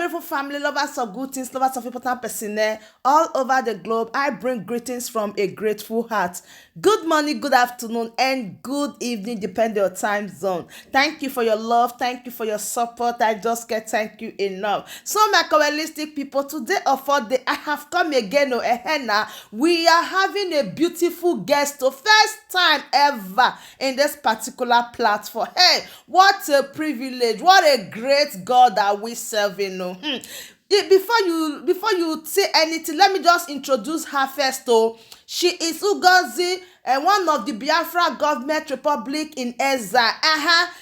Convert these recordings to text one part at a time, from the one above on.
beautiful family, lovers of good things, lovers of important personnel all over the globe. I bring greetings from a grateful heart. Good morning, good afternoon, and good evening, depending on your time zone. Thank you for your love. Thank you for your support. I just can't thank you enough. So, my Kabbalistic people, today or for day, I have come again. Now we are having a beautiful guest, the first time ever in this particular platform. Hey, what a privilege! What a great God that we serve. Before you say anything, let me just introduce her first. She is Ngozi, one of the Biafra government republic in exile.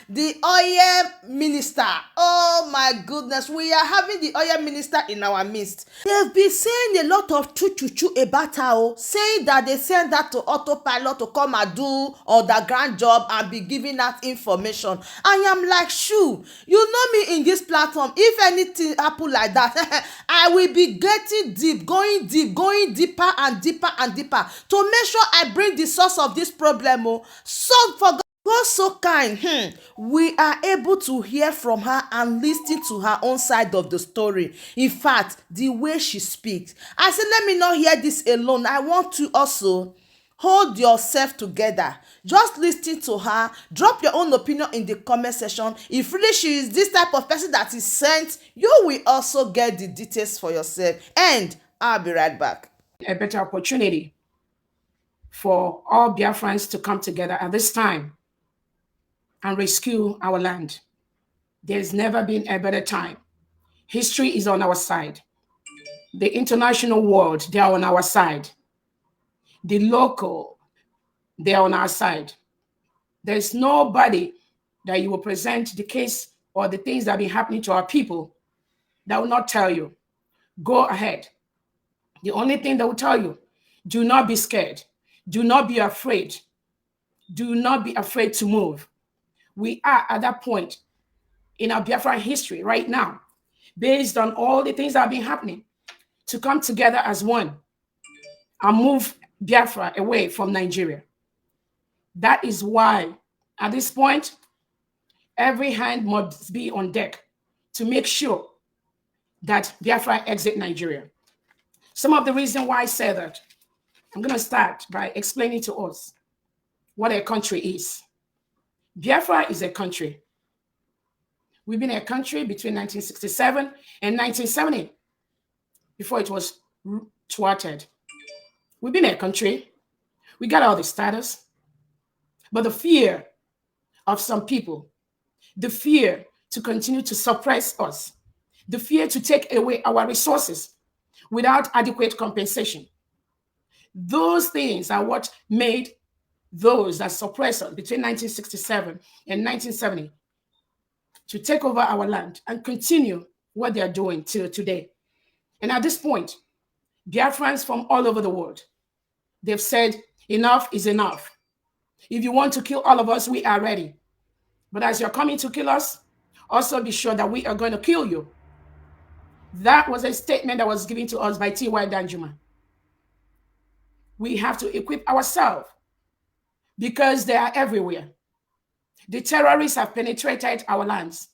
The oil minister. Oh my goodness, we are having the oil minister in our midst. They've been saying a lot of choo about her, saying that they send that to autopilot to come and do underground job and be giving out information. I am like, shoo, you know me in this platform. If anything happen like that, I will be getting deep, going deeper and deeper and deeper to make sure I bring the source of this problem. So for God so kind, we are able to hear from her and listen to her own side of the story. In fact, the way she speaks, I said, let me not hear this alone. I want to also hold yourself together. Just listen to her. Drop your own opinion in the comment section. If really she is this type of person that is sent, you will also get the details for yourself. And I'll be right back. A better opportunity for all Biafrans to come together at this time and rescue our land. There's never been a better time. History is on our side. The international world, they are on our side. The local, they are on our side. There's nobody that you will present the case or the things that have been happening to our people that will not tell you, go ahead. The only thing that will tell you, do not be scared. Do not be afraid. Do not be afraid to move. We are at that point in our Biafran history right now, based on all the things that have been happening, to come together as one and move Biafra away from Nigeria. That is why, at this point, every hand must be on deck to make sure that Biafra exit Nigeria. Some of the reason why I say that, I'm going to start by explaining to us what a country is. Biafra is a country. We've been a country between 1967 and 1970, before it was thwarted. We've been a country. We got all the status. But the fear of some people, the fear to continue to suppress us, the fear to take away our resources without adequate compensation, those things are what made those that suppressed us between 1967 and 1970 to take over our land and continue what they are doing till today. And at this point, Biafrans from all over the world, they've said, enough is enough. If you want to kill all of us, we are ready. But as you're coming to kill us, also be sure that we are going to kill you. That was a statement that was given to us by T.Y. Danjuma. We have to equip ourselves because they are everywhere. The terrorists have penetrated our lands.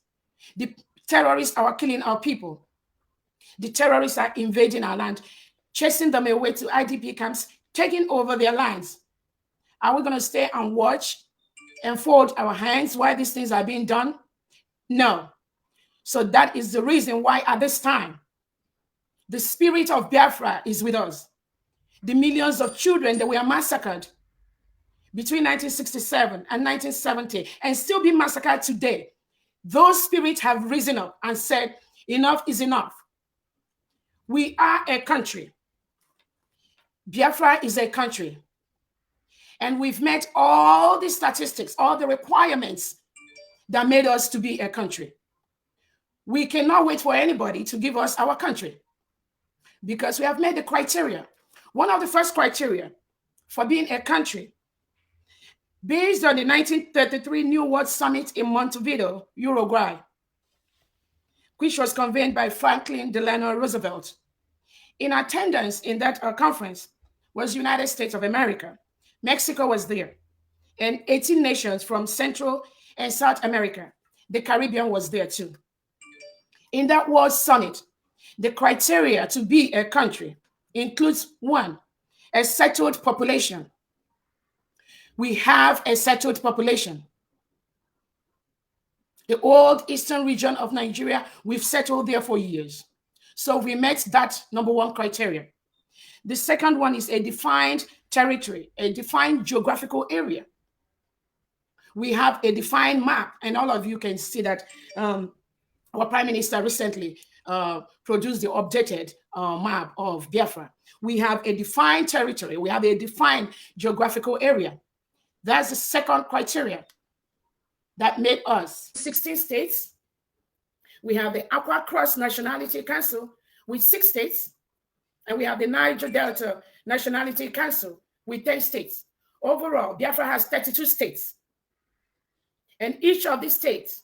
The terrorists are killing our people. The terrorists are invading our land, chasing them away to IDP camps, taking over their lands. Are we going to stay and watch and fold our hands while these things are being done? No. So that is the reason why at this time, the spirit of Biafra is with us. The millions of children that were massacred between 1967 and 1970 and still being massacred today, those spirits have risen up and said, enough is enough. We are a country. Biafra is a country. And we've met all the statistics, all the requirements that made us to be a country. We cannot wait for anybody to give us our country because we have made the criteria. One of the first criteria for being a country, based on the 1933 New World Summit in Montevideo, Uruguay, which was convened by Franklin Delano Roosevelt. In attendance in that conference was United States of America. Mexico was there, and 18 nations from Central and South America. The Caribbean was there too. In that World Summit, the criteria to be a country includes 1, a settled population. We have a settled population. The old eastern region of Nigeria, we've settled there for years. So we met that number 1 criteria. The second one is a defined territory, a defined geographical area. We have a defined map, and all of you can see that our Prime Minister recently produced the updated map of Biafra. We have a defined territory. We have a defined geographical area. That's the second criteria that made us 16 states. We have the Aqua Cross Nationality Council with 6 states, and we have the Niger Delta Nationality Council with 10 states. Overall, Biafra has 32 states, and each of these states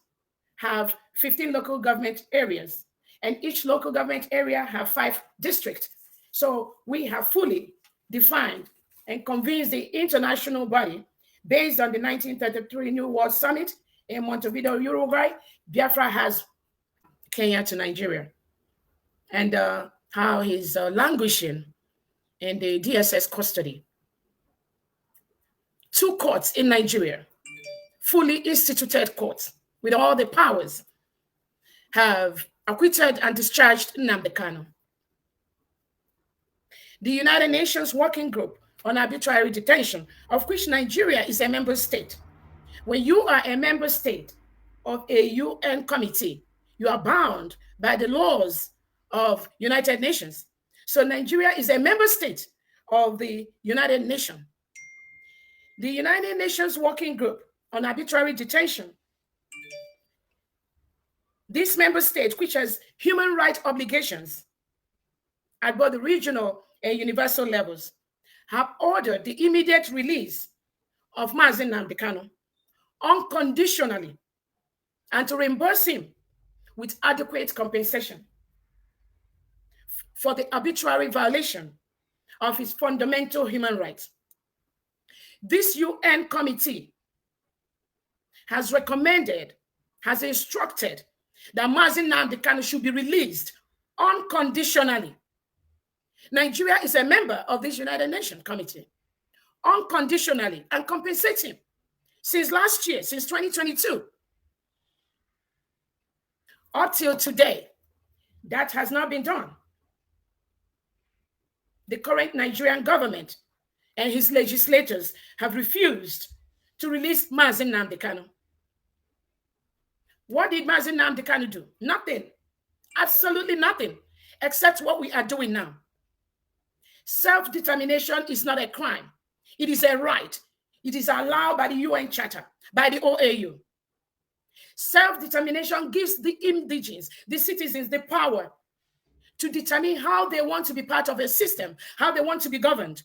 have 15 local government areas, and each local government area have 5 districts. So we have fully defined and convinced the international body, based on the 1933 New World Summit in Montevideo, Uruguay. Biafra has Kenya to Nigeria, and how he's languishing in the DSS custody. 2 courts in Nigeria, fully instituted courts with all the powers, have acquitted and discharged Nnamdi Kanu. The United Nations Working Group on Arbitrary Detention, of which Nigeria is a member state. When you are a member state of a UN committee, you are bound by the laws of United Nations. So Nigeria is a member state of the United Nations. The United Nations Working Group on Arbitrary Detention, this member state, which has human rights obligations at both the regional and universal levels, have ordered the immediate release of Nnamdi Kanu unconditionally, and to reimburse him with adequate compensation for the arbitrary violation of his fundamental human rights. This UN committee has recommended, has instructed that Nnamdi Kanu should be released unconditionally. Nigeria is a member of this United Nations committee, unconditionally, and compensate him. Since last year, since 2022, up till today, that has not been done. The current Nigerian government and his legislators have refused to release Nnamdi Kanu. What did Nnamdi Kanu do? Nothing. Absolutely nothing, except what we are doing now. Self-determination is not a crime. It is a right. It is allowed by the UN Charter, by the OAU. Self-determination gives the indigenous, the citizens, the power to determine how they want to be part of a system, how they want to be governed.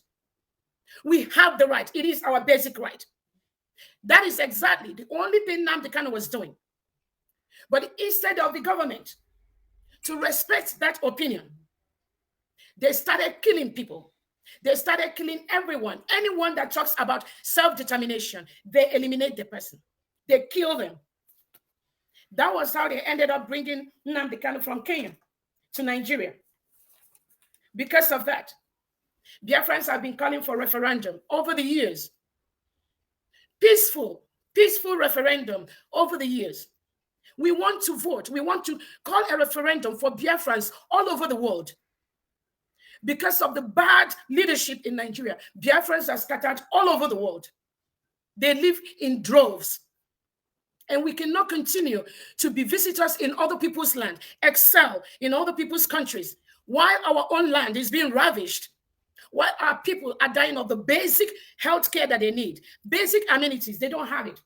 We have the right. It is our basic right. That is exactly the only thing Nnamdi Kanu was doing. But instead of the government to respect that opinion, they started killing people. They started killing everyone. Anyone that talks about self-determination, they eliminate the person. They kill them. That was how they ended up bringing Nnamdi Kanu from Kenya to Nigeria. Because of that, Biafrans have been calling for referendum over the years. Peaceful referendum over the years. We want to vote. We want to call a referendum for Biafrans all over the world. Because of the bad leadership in Nigeria, Biafrans are scattered all over the world. They live in droves. And we cannot continue to be visitors in other people's land, excel in other people's countries, while our own land is being ravished, while our people are dying of the basic health care that they need, basic amenities, they don't have it.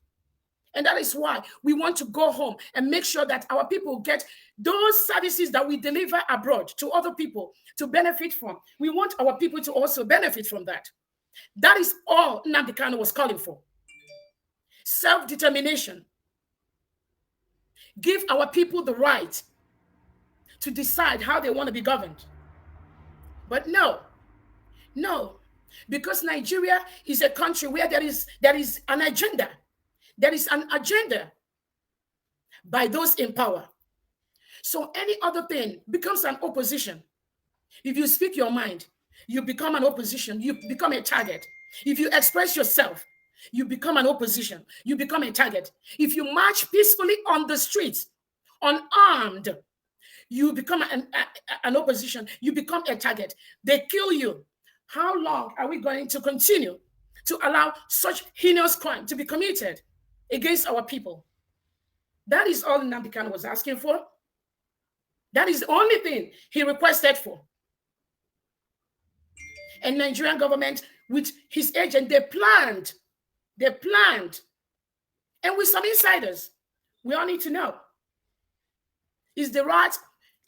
And that is why we want to go home and make sure that our people get those services that we deliver abroad to other people to benefit from. We want our people to also benefit from that. That is all Nnamdi Kanu was calling for. Self-determination. Give our people the right to decide how they want to be governed. But no, because Nigeria is a country where there is an agenda. There is an agenda by those in power So any other thing becomes an opposition. If you speak your mind, you become an opposition. You become a target. If you express yourself, you become an opposition. You become a target. If you march peacefully on the streets, unarmed, you become an opposition. You become a target. They kill you. How long are we going to continue to allow such heinous crime to be committed against our people? That is all Nnamdi Kanu was asking for. That is the only thing he requested for. And Nigerian government, with his agent, they planned. And with some insiders, we all need to know. Is the rat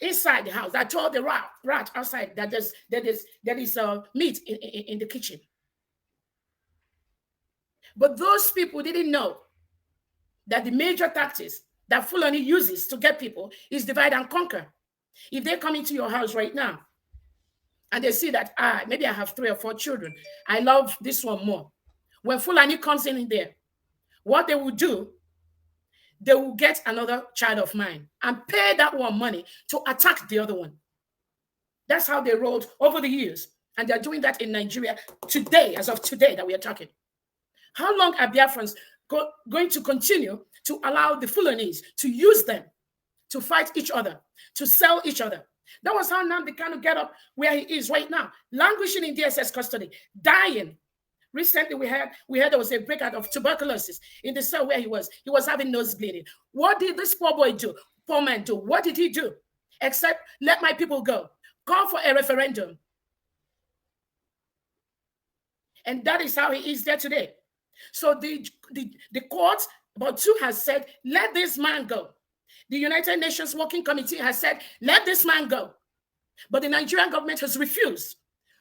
inside the house that told the rat outside that there is meat in the kitchen? But those people didn't know that the major tactics that Fulani uses to get people is divide and conquer. If they come into your house right now and they see that, maybe I have 3 or 4 children, I love this one more. When Fulani comes in there, what they will do, they will get another child of mine and pay that one money to attack the other one. That's how they rolled over the years. And they're doing that in Nigeria today, as of today that we are talking. How long are Biafrans going to continue to allow the Fulanis to use them to fight each other, to sell each other? That was how Nnamdi Kanu get up where he is right now, languishing in DSS custody, dying. Recently, we heard there was a breakout of tuberculosis in the cell where he was. He was having nose bleeding. What did this poor boy do? Poor man do? What did he do? Except let my people go. Call for a referendum. And that is how he is there today. So the court, about 2, has said, let this man go. The United Nations Working Committee has said, let this man go. But the Nigerian government has refused.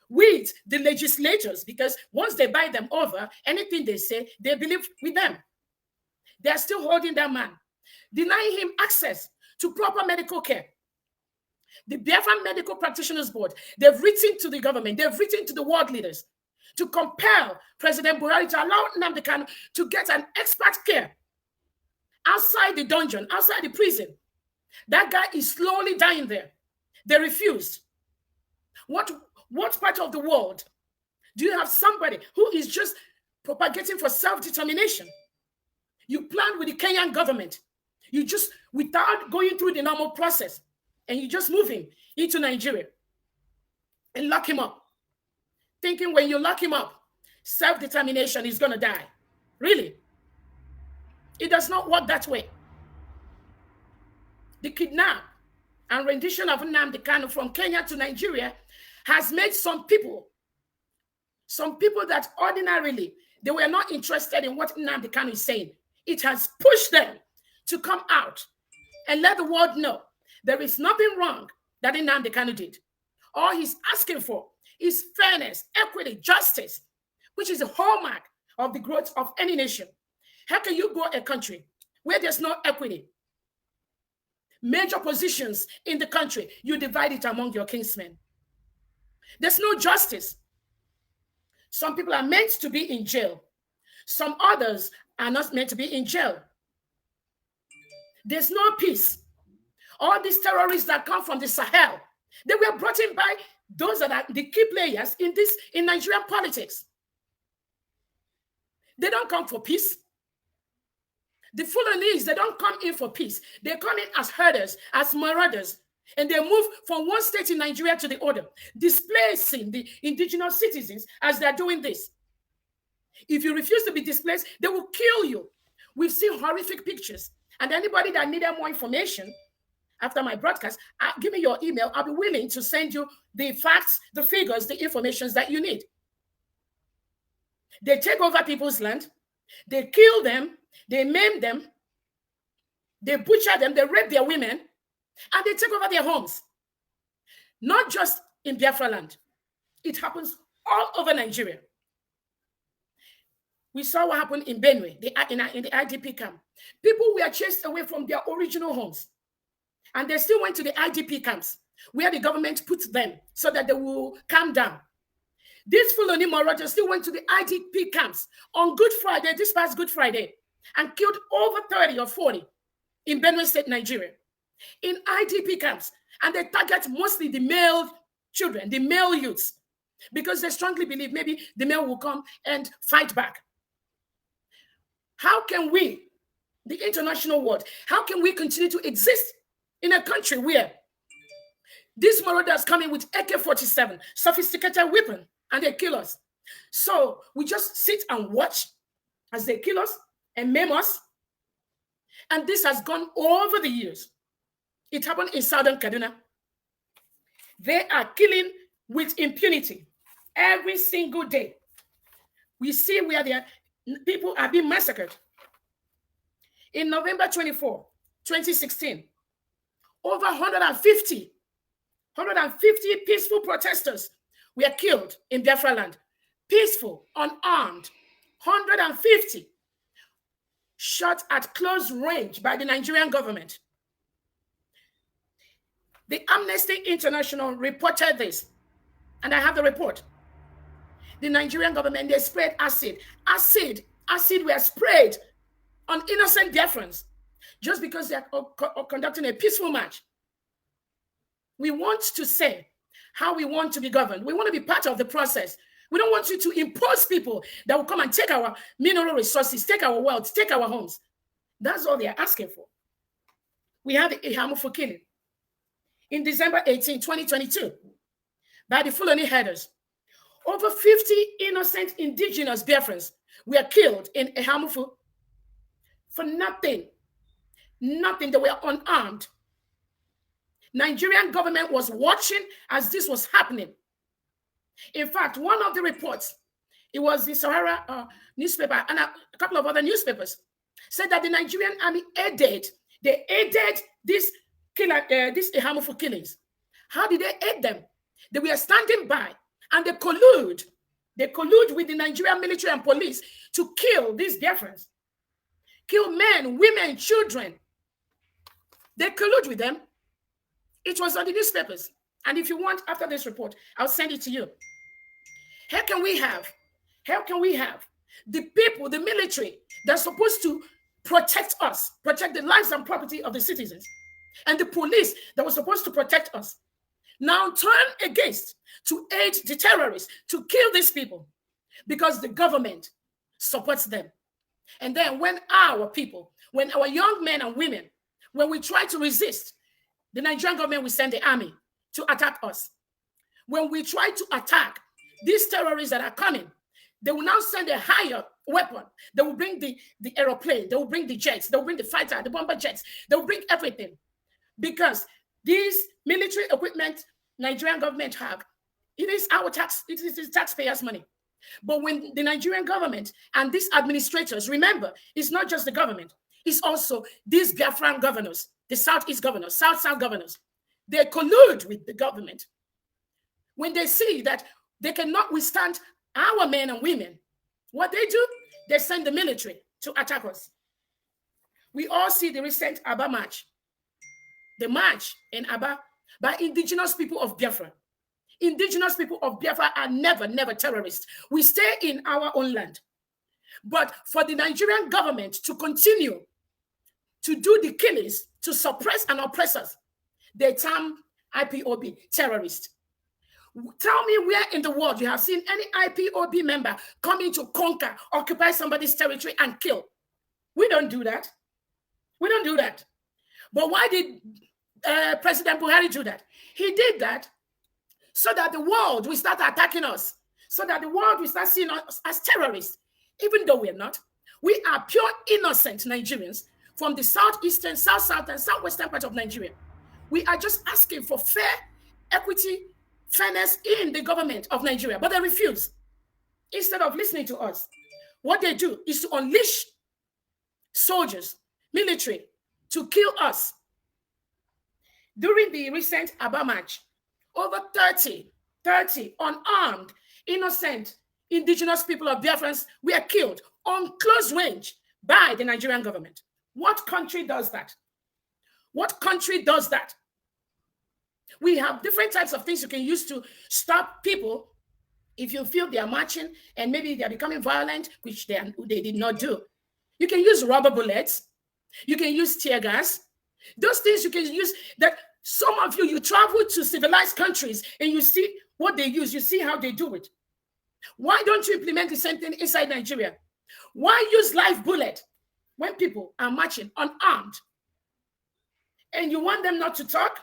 With the legislators, because once they buy them over, anything they say, they believe with them. They are still holding that man, denying him access to proper medical care. The Biafran Medical Practitioners Board, they've written to the government, they've written to the world leaders to compel President Buhari to allow Nnamdi Kanu to get an expert care outside the dungeon, outside the prison. That guy is slowly dying there. They refused. What part of the world do you have somebody who is just propagating for self-determination? You plan with the Kenyan government. You just, without going through the normal process, and you just move him into Nigeria and lock him up, thinking when you lock him up, self-determination is going to die. Really? It does not work that way. The kidnap and rendition of Nnamdi Kanu from Kenya to Nigeria has made some people that ordinarily they were not interested in what Nnamdi Kanu is saying. It has pushed them to come out and let the world know there is nothing wrong that Nnamdi Kanu did. All he's asking for is fairness, equity, justice, which is a hallmark of the growth of any nation. How can you grow a country where there's no equity? Major positions in the country, you divide it among your kinsmen. There's no justice. Some people are meant to be in jail. Some others are not meant to be in jail. There's no peace. All these terrorists that come from the Sahel, they were brought in by those that are the key players in Nigerian politics. They don't come for peace. The Fulanese, they don't come in for peace. They come in as herders, as marauders, and they move from one state in Nigeria to the other, displacing the indigenous citizens as they're doing this. If you refuse to be displaced, they will kill you. We've seen horrific pictures. And anybody that needed more information after my broadcast, give me your email. I'll be willing to send you the facts, the figures, the information that you need. They take over people's land. They kill them. They maim them. They butcher them. They rape their women. And they take over their homes. Not just in Biafra land. It happens all over Nigeria. We saw what happened in Benue, in the IDP camp. People were chased away from their original homes. And they still went to the IDP camps, where the government put them so that they will calm down. These Fulani marauders still went to the IDP camps on Good Friday, this past Good Friday, and killed over 30 or 40 in Benue State, Nigeria. in IDP camps, and they target mostly the male children, the male youths, because they strongly believe maybe the male will come and fight back. How can we, the international world, how can we continue to exist in a country where these marauders come in with AK-47, sophisticated weapon, and they kill us? So we just sit and watch as they kill us and maim us. And this has gone over the years. It happened in Southern Kaduna. They are killing with impunity every single day. We see where their people are being massacred. In November 24, 2016, over 150 peaceful protesters were killed in Biafra land. Peaceful, unarmed, 150 shot at close range by the Nigerian government. The Amnesty International reported this, and I have the report. The Nigerian government, they sprayed acid. Acid were sprayed on innocent Biafrans just because they are conducting a peaceful march. We want to say how we want to be governed. We want to be part of the process. We don't want you to impose people that will come and take our mineral resources, take our wealth, take our homes. That's all they are asking for. We have a harmful killing in December 18, 2022, by the Fulani herders. Over 50 innocent indigenous Biafrans were killed in a harmful for nothing. Nothing. They were unarmed. Nigerian government was watching as this was happening. In fact, one of the reports, it was the Sahara newspaper and a couple of other newspapers, said that the Nigerian army aided these harmful killings. How did they aid them? They were standing by and they collude with the Nigerian military and police to kill these Biafrans. Kill men, women, children. They collude with them. It was on the newspapers. And if you want, after this report, I'll send it to you. How can we have the people, the military, that's supposed to protect us, protect the lives and property of the citizens, and the police that was supposed to protect us, now turn against to aid the terrorists to kill these people because the government supports them? And then when our people, when our young men and women, when we try to resist, the Nigerian government will send the army to attack us. When we try to attack these terrorists that are coming, they will now send a higher weapon. They will bring the aeroplane, they will bring the jets, they will bring the fighter, the bomber jets, they will bring everything. Because these military equipment Nigerian government have, it is our tax, it is taxpayers' money. But when the Nigerian government and these administrators, remember, it's not just the government, it's also these Biafran governors, the Southeast governors, South governors. They collude with the government. When they see that they cannot withstand our men and women, what they do, they send the military to attack us. We all see the recent Aba march, the march in Aba by indigenous people of Biafra. Indigenous people of Biafra are never terrorists. We stay in our own land. But for the Nigerian government to continue to do the killings, to suppress and oppress us, they term IPOB terrorist. Tell me where in the world you have seen any IPOB member coming to conquer, occupy somebody's territory and kill. We don't do that. We don't do that. But why did President Buhari do that? He did that so that the world will start attacking us, so that the world will start seeing us as terrorists, even though we're not. We are pure innocent Nigerians from the southeastern, south, and southwestern part of Nigeria. We are just asking for fair, equity, fairness in the government of Nigeria, but they refuse. Instead of listening to us, what they do is to unleash soldiers, military, to kill us. During the recent Aba march, over 30 unarmed, innocent, indigenous people of Biafrans were killed on close range by the Nigerian government. What country does that? What country does that? We have different types of things you can use to stop people if you feel they are marching and maybe they are becoming violent, which they did not do. You can use rubber bullets. You can use tear gas. Those things you can use, that some of you travel to civilized countries and you see what they use, you see how they do it. Why don't you implement the same thing inside Nigeria? Why use live bullet when people are marching unarmed and you want them not to talk?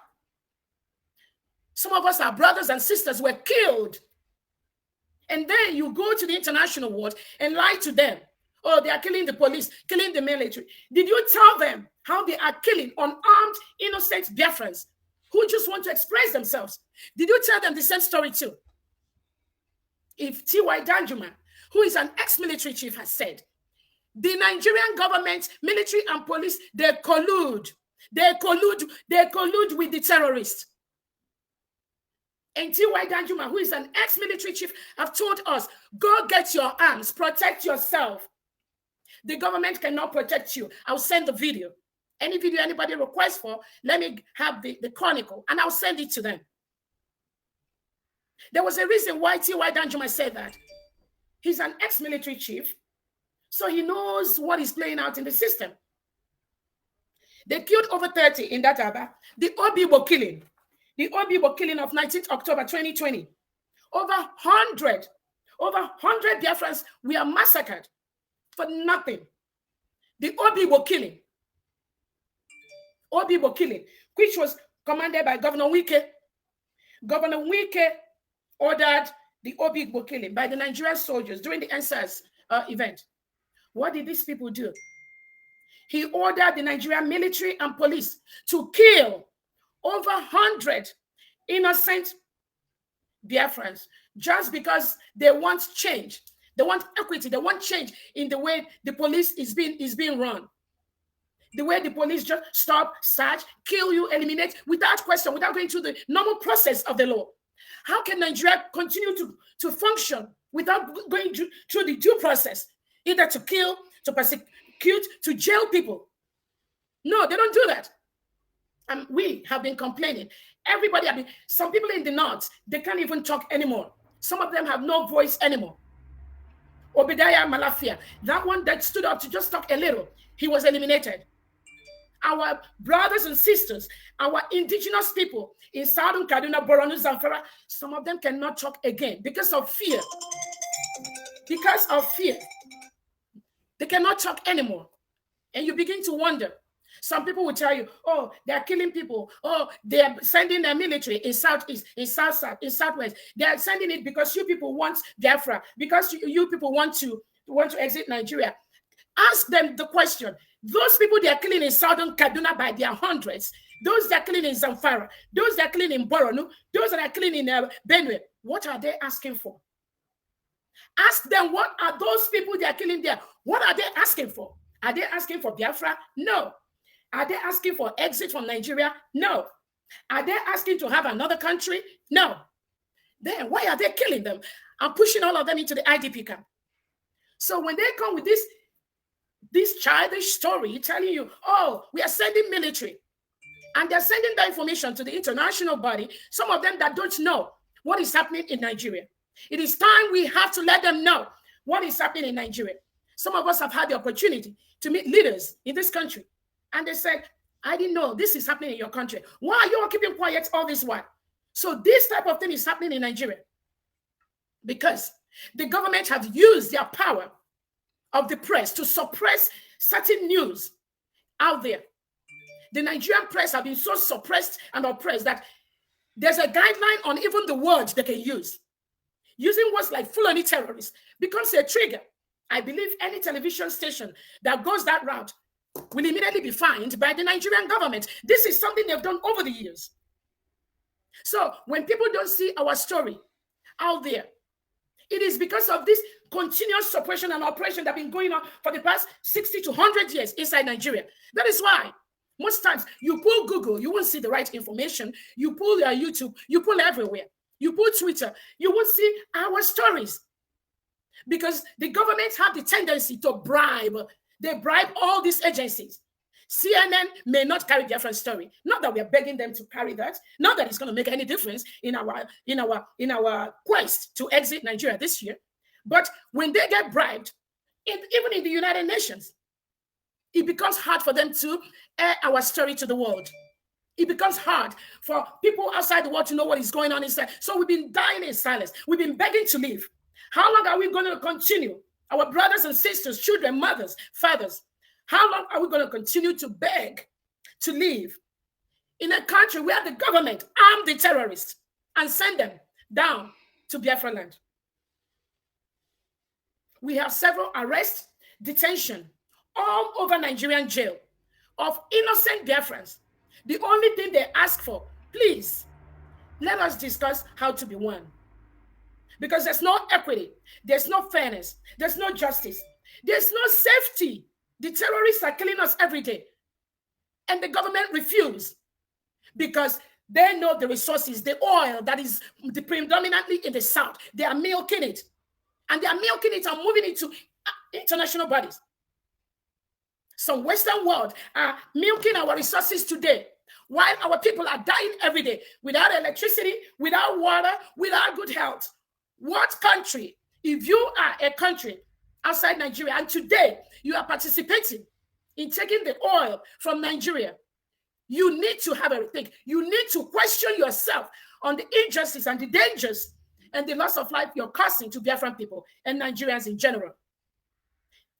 Some of us, our brothers and sisters, were killed. And then you go to the international world and lie to them. Oh, they are killing the police, killing the military. Did you tell them how they are killing unarmed, innocent Biafrans who just want to express themselves? Did you tell them the same story too? If T.Y. Danjuma, who is an ex-military chief, has said, the Nigerian government, military and police, they collude with the terrorists. And T.Y. Danjuma, who is an ex-military chief, have told us, go get your arms, protect yourself. The government cannot protect you. I'll send the video. Any video anybody requests for, let me have the chronicle, and I'll send it to them. There was a reason why T.Y. Danjuma said that. He's an ex-military chief, so he knows what is playing out in the system. They killed over 30 in that Aba. The Obibo killing of 19th October 2020. Over 100 Biafrans were massacred for nothing. The Obibo killing, which was commanded by Governor Wike. Governor Wike ordered the Obibo killing by the Nigerian soldiers during the NSAS event. What did these people do? He ordered the Nigerian military and police to kill over 100 innocent Biafrans just because they want change. They want equity. They want change in the way the police is being run. The way the police just stop, search, kill you, eliminate without question, without going through the normal process of the law. How can Nigeria continue to function without going through the due process? Either to kill, to persecute, to jail people. No, they don't do that. And we have been complaining. Some people in the north, they can't even talk anymore. Some of them have no voice anymore. Obadiah Malafia, that one that stood up to just talk a little, he was eliminated. Our brothers and sisters, our indigenous people in Southern Kaduna, Borno, Zamfara, some of them cannot talk again because of fear. Because of fear. They cannot talk anymore. And you begin to wonder. Some people will tell you, oh, they're killing people. Oh, they're sending their military in Southeast, in South-South, in Southwest. They're sending it because you people want Biafra, because you people want to exit Nigeria. Ask them the question. Those people they are killing in Southern Kaduna by their hundreds, those that are killing in Zamfara, those that are killing in Borno, those that are killing in Benue, what are they asking for? Ask them, what are those people they are killing there? What are they asking for? Are they asking for Biafra? No. Are they asking for exit from Nigeria? No. Are they asking to have another country? No. Then why are they killing them and pushing all of them into the IDP camp? So when they come with this childish story telling you, oh, we are sending military, and they're sending that information to the international body, some of them that don't know what is happening in Nigeria. It is time we have to let them know what is happening in Nigeria. Some of us have had the opportunity to meet leaders in this country, and they said, I didn't know this is happening in your country. Why are you all keeping quiet all this while? So this type of thing is happening in Nigeria because the government have used their power of the press to suppress certain news out there. The Nigerian press have been so suppressed and oppressed that there's a guideline on even the words they can use. Using words like Fulani terrorists becomes a trigger. I believe any television station that goes that route will immediately be fined by the Nigerian government. This is something they've done over the years. So when people don't see our story out there, it is because of this continuous suppression and oppression that have been going on for the past 60 to 100 years inside Nigeria. That is why most times you pull Google, you won't see the right information. You pull YouTube, you pull everywhere. You pull Twitter, you won't see our stories. Because the government have the tendency to bribe. They bribe all these agencies. CNN may not carry their different story. Not that we are begging them to carry that. Not that it's going to make any difference in our quest to exit Nigeria this year. But when they get bribed, even in the United Nations, it becomes hard for them to air our story to the world. It becomes hard for people outside the world to know what is going on inside. So we've been dying in silence. We've been begging to leave. How long are we going to continue? Our brothers and sisters, children, mothers, fathers, how long are we going to continue to beg to leave in a country where the government armed the terrorists and send them down to Biafra land? We have several arrests, detention, all over Nigerian jail of innocent Biafrans. The only thing they ask for, please, let us discuss how to be one. Because there's no equity, there's no fairness, there's no justice, there's no safety. The terrorists are killing us every day. And the government refused because they know the resources, the oil that is predominantly in the south. They are milking it. And they are milking it and moving it to international bodies. Some Western world are milking our resources today, while our people are dying every day without electricity, without water, without good health. What country, if you are a country outside Nigeria and today you are participating in taking the oil from Nigeria, you need to have a rethink. You need to question yourself on the injustice and the dangers and the loss of life you're causing to Biafran people and Nigerians in general.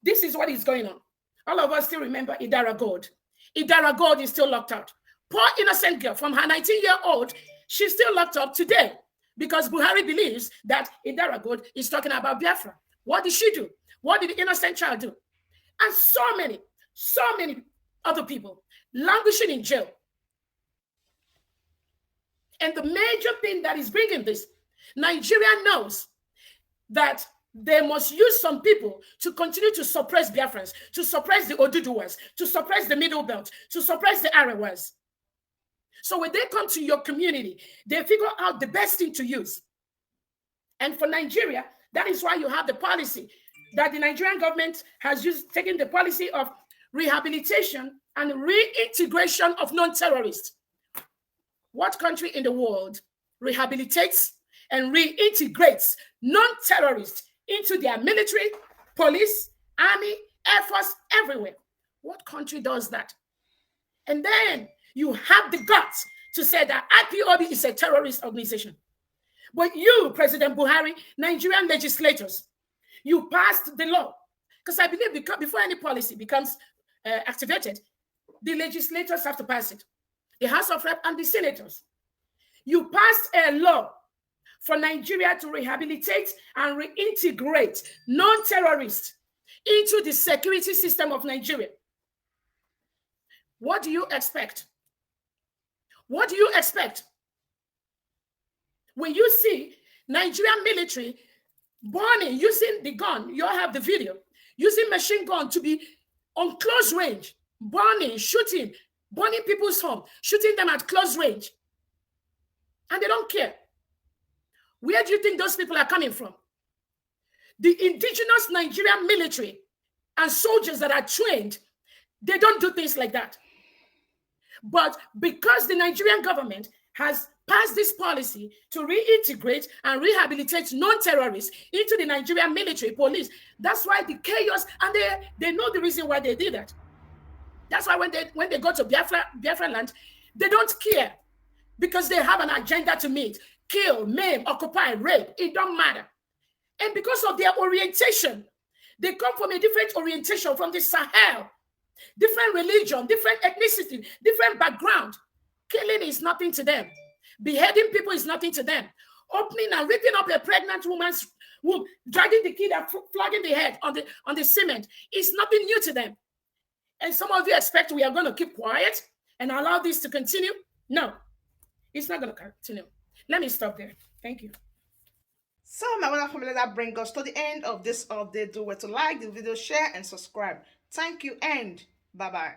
This is what is going on. All of us still remember Idara Gold. Idara Gold is still locked out. Poor innocent girl from her 19-year-old, she's still locked up today because Buhari believes that Idara Gold is talking about Biafra. What did she do? What did the innocent child do? And so many other people languishing in jail. And the major thing that is bringing this, Nigeria knows that they must use some people to continue to suppress Biafrans, to suppress the Oduduwas, to suppress the Middle Belt, to suppress the Arewas. So when they come to your community, they figure out the best thing to use. And for Nigeria, that is why you have the policy that the Nigerian government has used, taking the policy of rehabilitation and reintegration of non-terrorists. What country in the world rehabilitates and reintegrates non-terrorists into their military, police, army, air force, everywhere? What country does that? And then you have the guts to say that IPOB is a terrorist organization. But you, President Buhari, Nigerian legislators, you passed the law. Because I believe before any policy becomes activated, the legislators have to pass it. The House of Rep and the senators. You passed a law for Nigeria to rehabilitate and reintegrate non-terrorists into the security system of Nigeria. What do you expect? What do you expect? When you see Nigerian military burning, using the gun, you all have the video, using machine gun to be on close range, burning, shooting, burning people's home, shooting them at close range. And they don't care. Where do you think those people are coming from? The indigenous Nigerian military and soldiers that are trained, they don't do things like that. But because the Nigerian government has passed this policy to reintegrate and rehabilitate non-terrorists into the Nigerian military, police, that's why the chaos, and they know the reason why they did that. That's why when they go to Biafra land, they don't care because they have an agenda to meet. Kill, maim, occupy, rape, it don't matter. And because of their orientation, they come from a different orientation from the Sahel, different religion, different ethnicity, different background. Killing is nothing to them. Beheading people is nothing to them. Opening and ripping up a pregnant woman's womb, dragging the kid and flogging the head on the cement is nothing new to them. And some of you expect we are going to keep quiet and allow this to continue. No, it's not going to continue. Let me stop there. Thank you. So my wonderful family, that brings us to the end of this update. Do well to like the video, share, and subscribe. Thank you, and bye-bye.